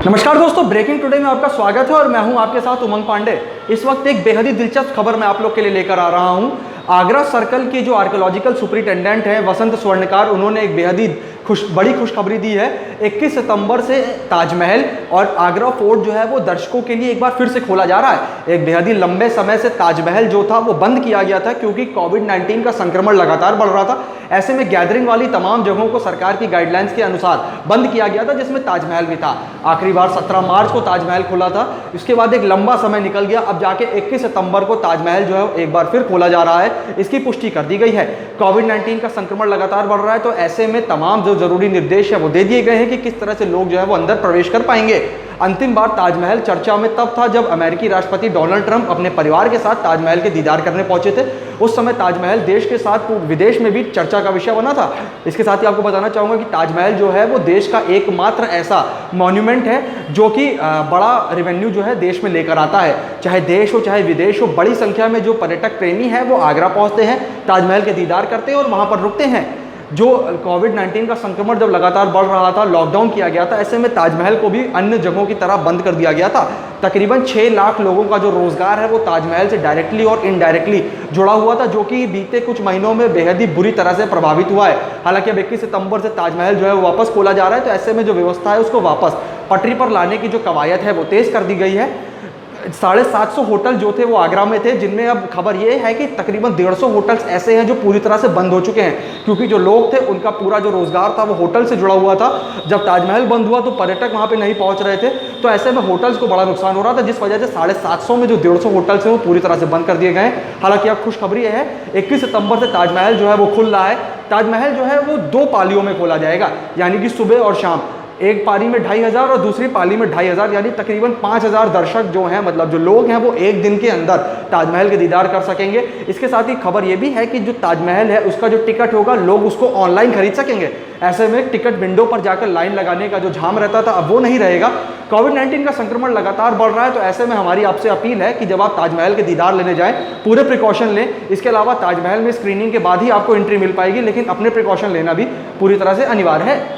नमस्कार दोस्तों, breaking today में आपका स्वागत है और मैं हूं आपके साथ उमंग पांडे। इस वक्त एक बेहद ही दिलचस्प खबर मैं आप लोग के लिए लेकर आ रहा हूं। आगरा सर्कल के जो आर्कियोलॉजिकल सुपरिटेंडेंट हैं वसंत स्वर्णकार, उन्होंने एक बेहद ही बड़ी खुशखबरी दी है। 21 सितंबर से ताजमहल और आगरा फोर्ट जो है वो दर्शकों के लिए एक बार फिर से खोला जा रहा है। एक बेहद ही लंबे समय से ताजमहल जो था वो बंद किया गया था क्योंकि कोविड-19 का संक्रमण लगातार बढ़ रहा था। ऐसे में गैदरिंग वाली तमाम जगहों को सरकार की गाइडलाइंस के अनुसार बंद किया गया था, जिसमें ताजमहल भी था। आखिरी बार 17 मार्च को ताजमहल खुला था। इसके बाद एक लंबा समय निकल गया। अब जाके 21 सितंबर को ताजमहल जो है एक बार फिर खोला जा रहा है। इसकी पुष्टि कर दी गई है। कोविड-19 का संक्रमण लगातार बढ़ रहा है, तो ऐसे में तमाम जो जरूरी निर्देश है वो दे दिए गए हैं कि किस तरह से लोग जो है वो अंदर प्रवेश कर पाएंगे। अंतिम बार ताजमहल चर्चा में तब था जब अमेरिकी राष्ट्रपति डोनाल्ड ट्रंप अपने परिवार के साथ ताजमहल के दीदार करने पहुंचे थे। उस समय ताजमहल देश के साथ विदेश में भी चर्चा का विषय बना था। इसके साथ ही आपको बताना चाहूँगा कि ताजमहल जो है वो देश का एकमात्र ऐसा मॉन्यूमेंट है जो कि बड़ा रेवेन्यू जो है देश में लेकर आता है। चाहे देश हो चाहे विदेश हो, बड़ी संख्या में जो पर्यटक प्रेमी हैं वो आगरा पहुँचते हैं, ताजमहल के दीदार करते हैं और वहाँ पर रुकते हैं। जो कोविड-19 का संक्रमण जब लगातार बढ़ रहा था, लॉकडाउन किया गया था, ऐसे में ताजमहल को भी अन्य जगहों की तरह बंद कर दिया गया था। तकरीबन 6 लाख लोगों का जो रोजगार है वो ताजमहल से डायरेक्टली और इनडायरेक्टली जुड़ा हुआ था, जो कि बीते कुछ महीनों में बेहद ही बुरी तरह से प्रभावित हुआ है। हालांकि अब 21 सितंबर से ताजमहल जो है वो वापस खोला जा रहा है, तो ऐसे में जो व्यवस्था है उसको वापस पटरी पर लाने की जो कवायद है वो तेज कर दी गई है। 750 होटल जो थे वो आगरा में थे, जिनमें अब खबर ये है कि तकरीबन 150 होटल्स ऐसे हैं जो पूरी तरह से बंद हो चुके हैं, क्योंकि जो लोग थे उनका पूरा जो रोजगार था वो होटल से जुड़ा हुआ था। जब ताजमहल बंद हुआ तो पर्यटक वहाँ पे नहीं पहुँच रहे थे, तो ऐसे में होटल्स को बड़ा नुकसान हो रहा था, जिस वजह से 750 में जो 150 होटल्स हैं वो पूरी तरह से बंद कर दिए गए हैं। हालांकि अब खुशखबरी है, 21 सितंबर से ताजमहल जो है वो खुल रहा है। ताजमहल जो है वो 2 पालियों में खोला जाएगा, यानी कि सुबह और शाम। एक पाली में 2500 और दूसरी पाली में 2500, यानी तकरीबन 5000 दर्शक जो हैं, मतलब जो लोग हैं, वो एक दिन के अंदर ताजमहल के दीदार कर सकेंगे। इसके साथ ही खबर ये भी है कि जो ताजमहल है उसका जो टिकट होगा लोग उसको ऑनलाइन खरीद सकेंगे। ऐसे में टिकट विंडो पर जाकर लाइन लगाने का जो झाम रहता था अब वो नहीं रहेगा। कोविड-19 का संक्रमण लगातार बढ़ रहा है, तो ऐसे में हमारी आपसे अपील है कि जब आप ताजमहल के दीदार लेने जाएं पूरे प्रिकॉशन लें। इसके अलावा ताजमहल में स्क्रीनिंग के बाद ही आपको एंट्री मिल पाएगी, लेकिन अपने प्रिकॉशन लेना भी पूरी तरह से अनिवार्य है।